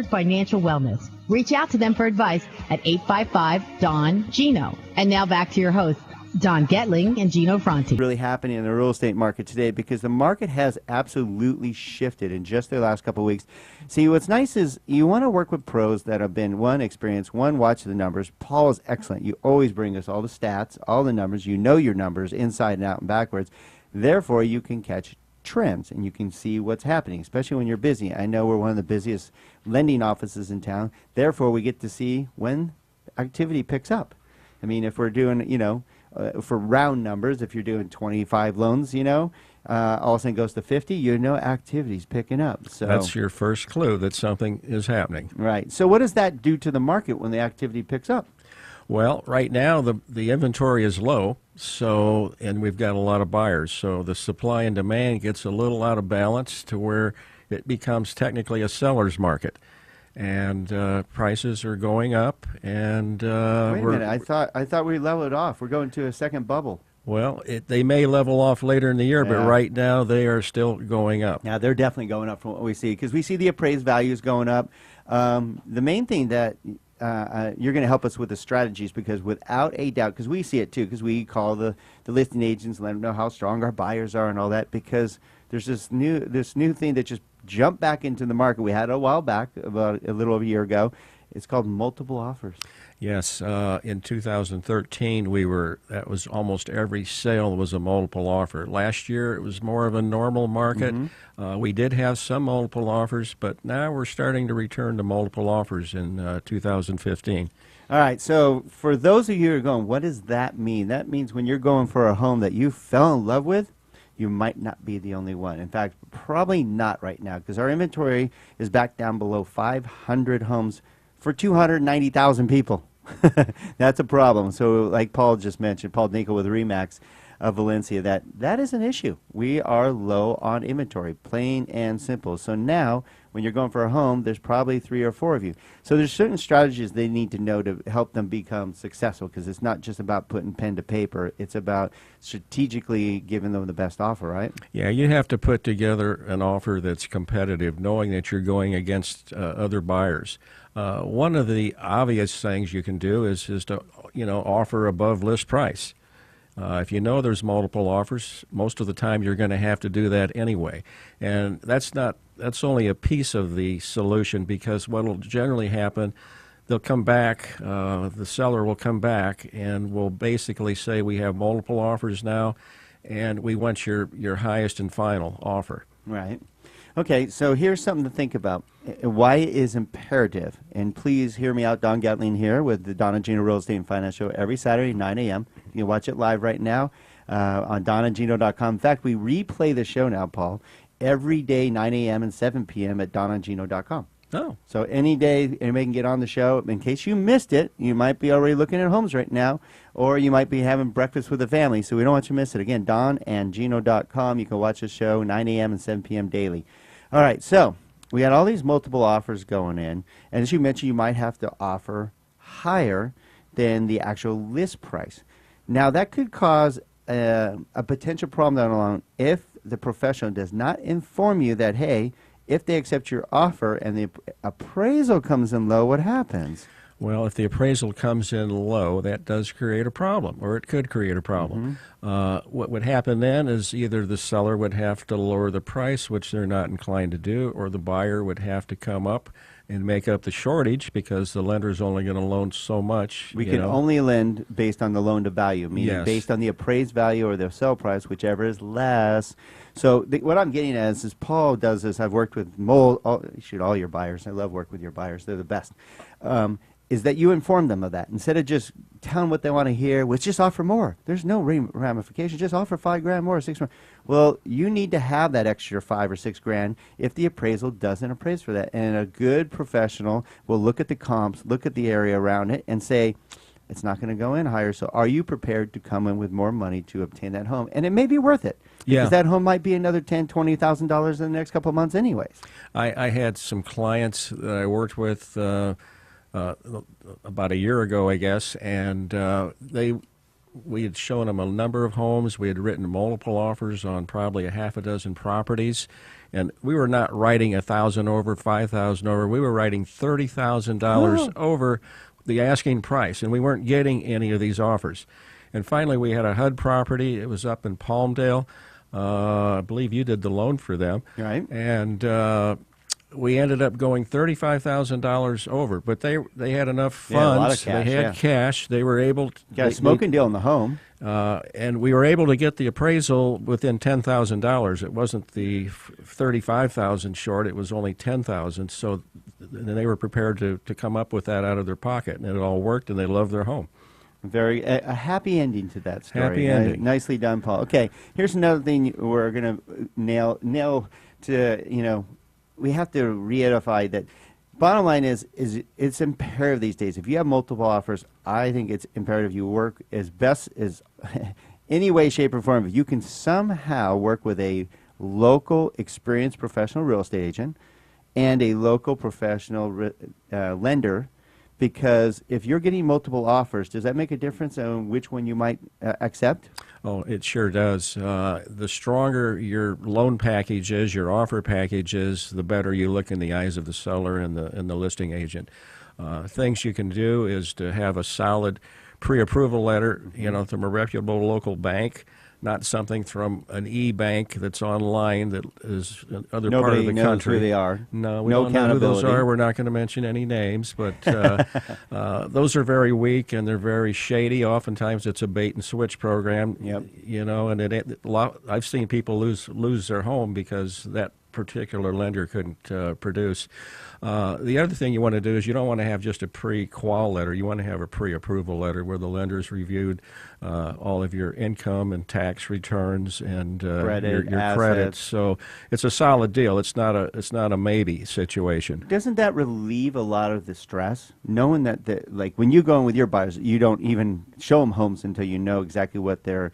Financial wellness. Reach out to them for advice at 855-DON-GINO. And now back to your hosts, Don Getling and Gino Franti. Really happening in the real estate market today, because the market has absolutely shifted in just the last couple of weeks. See, what's nice is you want to work with pros that have been, one, experienced, one, watch the numbers. Paul is excellent. You always bring us all the stats, all the numbers. You know your numbers inside and out and backwards. Therefore, you can catch trends and you can see what's happening, especially when you're busy. I know we're one of the busiest lending offices in town. Therefore, we get to see when activity picks up. I mean, if we're doing, for round numbers, if you're doing 25 loans, all of a sudden goes to 50, activity's picking up. So that's your first clue that something is happening. Right. So what does that do to the market when the activity picks up? Well, right now the inventory is low, and we've got a lot of buyers. So the supply and demand gets a little out of balance to where it becomes technically a seller's market. And prices are going up, and wait a minute! I thought we leveled off. We're going to a second bubble. Well, they may level off later in the year, but right now they are still going up. Yeah, they're definitely going up from what we see, because we see the appraised values going up. The main thing that you're going to help us with the strategies, because without a doubt, because we see it too, because we call the listing agents and let them know how strong our buyers are and all that, because there's this new thing that just jump back into the market. We had it a while back, about a little over a year ago. It's called multiple offers. Yes, in 2013, that was almost every sale was a multiple offer. Last year, it was more of a normal market. Mm-hmm. We did have some multiple offers, but now we're starting to return to multiple offers in 2015. All right, so for those of you who are going, what does that mean? That means when you're going for a home that you fell in love with, you might not be the only one. In fact, probably not right now, because our inventory is back down below 500 homes for 290,000 people. That's a problem. So like Paul just mentioned, Paul Dinkel with Remax of Valencia, that is an issue. We are low on inventory, plain and simple. So now when you're going for a home, there's probably 3 or 4 of you. So there's certain strategies they need to know to help them become successful, because it's not just about putting pen to paper. It's about strategically giving them the best offer, right? Yeah, you have to put together an offer that's competitive, knowing that you're going against other buyers. One of the obvious things you can do is to offer above list price. If you know there's multiple offers, most of the time you're going to have to do that anyway. And that's only a piece of the solution, because what will generally happen, they'll come back, the seller will come back and will basically say, we have multiple offers now, and we want your highest and final offer. Right. Okay, so here's something to think about. Why it is imperative, and please hear me out, Don Gatling here with the Don and Gino Real Estate and Finance Show every Saturday, 9 a.m. You can watch it live right now on donandgino.com. In fact, we replay the show now, Paul, every day, 9 a.m. and 7 p.m. at donandgino.com. Oh. So any day anybody can get on the show. In case you missed it, you might be already looking at homes right now, or you might be having breakfast with the family, so we don't want you to miss it. Again, donandgino.com. You can watch the show 9 a.m. and 7 p.m. daily. All right, so we had all these multiple offers going in, and as you mentioned, you might have to offer higher than the actual list price. Now, that could cause a potential problem down the line if the professional does not inform you that, hey, if they accept your offer and the appraisal comes in low, what happens? Well, if the appraisal comes in low, that does create a problem, or it could create a problem. Mm-hmm. What would happen then is either the seller would have to lower the price, which they're not inclined to do, or the buyer would have to come up and make up the shortage, because the lender's only going to loan so much. We can only lend based on the loan to value, meaning based on the appraised value or the sell price, whichever is less. So what I'm getting at is Paul does this. I've worked with all your buyers. I love working with your buyers. They're the best. Is that you inform them of that. Instead of just telling what they want to hear, which just offer more. There's no ramification. Just offer $5,000 more or $6,000. Well, you need to have that extra $5,000 or $6,000 if the appraisal doesn't appraise for that. And a good professional will look at the comps, look at the area around it, and say, it's not going to go in higher. So are you prepared to come in with more money to obtain that home? And it may be worth it. Because that home might be another $10,000, $20,000 in the next couple of months anyways. I had some clients that I worked with about a year ago, I guess, and they we had shown them a number of homes. We had written multiple offers on probably a half a dozen properties. And we were not writing 1,000 over, 5,000 over. We were writing $30,000 over the asking price, and we weren't getting any of these offers. And finally, we had a HUD property. It was up in Palmdale. I believe you did the loan for them. Right. And we ended up going $35,000 over. But they had enough funds. Yeah, a lot of cash, they had cash. They were able to... Got a smoking deal in the home. And we were able to get the appraisal within $10,000. It wasn't the $35,000 short. It was only $10,000. So they were prepared to come up with that out of their pocket. And it all worked, and they loved their home. Very a happy ending to that story. Happy ending. Nicely done, Paul. Okay, here's another thing we're going to nail to, we have to reiterate that bottom line is it's imperative these days. If you have multiple offers, I think it's imperative you work as best as any way, shape, or form. If you can somehow work with a local experienced professional real estate agent and a local professional lender, because if you're getting multiple offers, does that make a difference on which one you might accept? Oh, it sure does. The stronger your loan package is, your offer package is, the better you look in the eyes of the seller and the listing agent. Things you can do is to have a solid pre-approval letter, from a reputable local bank, not something from an e-bank that's online that is another part of the country. Nobody knows who they are. No, we don't know who those are. We're not going to mention any names, but those are very weak and they're very shady. Oftentimes it's a bait and switch program. Yep. And I've seen people lose their home because that particular lender couldn't produce. The other thing you want to do is you don't want to have just a pre-qual letter. You want to have a pre-approval letter where the lender's reviewed all of your income and tax returns and your credits. So it's a solid deal. It's not a maybe situation. Doesn't that relieve a lot of the stress, knowing that like when you go in with your buyers, you don't even show them homes until you know exactly what they're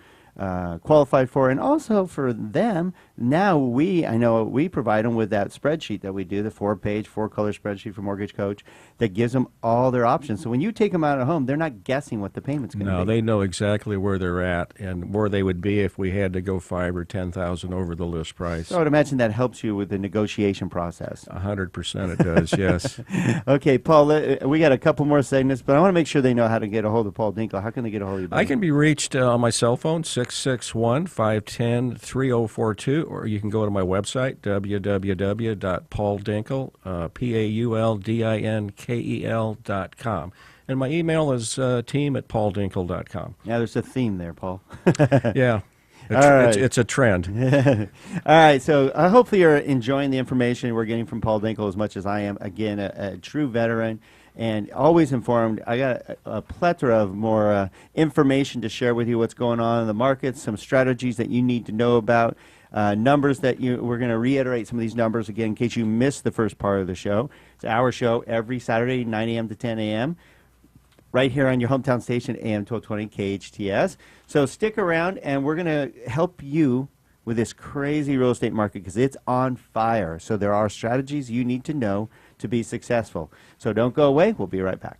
qualified for, and also for them, now I know we provide them with that spreadsheet that we do, the 4-page, 4-color spreadsheet for Mortgage Coach that gives them all their options. So when you take them out of home, they're not guessing what the payment's going to be. No, they know exactly where they're at and where they would be if we had to go $5,000 or $10,000 over the list price. So I would imagine that helps you with the negotiation process. 100% it does, yes. Okay, Paul, we got a couple more segments, but I want to make sure they know how to get a hold of Paul Dinkel. How can they get a hold of you, buddy? I can be reached on my cell phone, 661-510-3042, or you can go to my website, www.pauldinkel, PAULDINKEL.com. And my email is team@pauldinkel.com. Yeah, there's a theme there, Paul. Yeah. It's a trend. All right, so hopefully you're enjoying the information we're getting from Paul Dinkel as much as I am. Again, a true veteran and always informed. I got a plethora of more information to share with you, what's going on in the market, some strategies that you need to know about, numbers that we're going to reiterate some of these numbers again in case you missed the first part of the show. It's our show every Saturday, 9 a.m. to 10 a.m., right here on your hometown station, AM 1220 KHTS. So stick around, and we're going to help you with this crazy real estate market because it's on fire. So there are strategies you need to know to be successful. So don't go away. We'll be right back.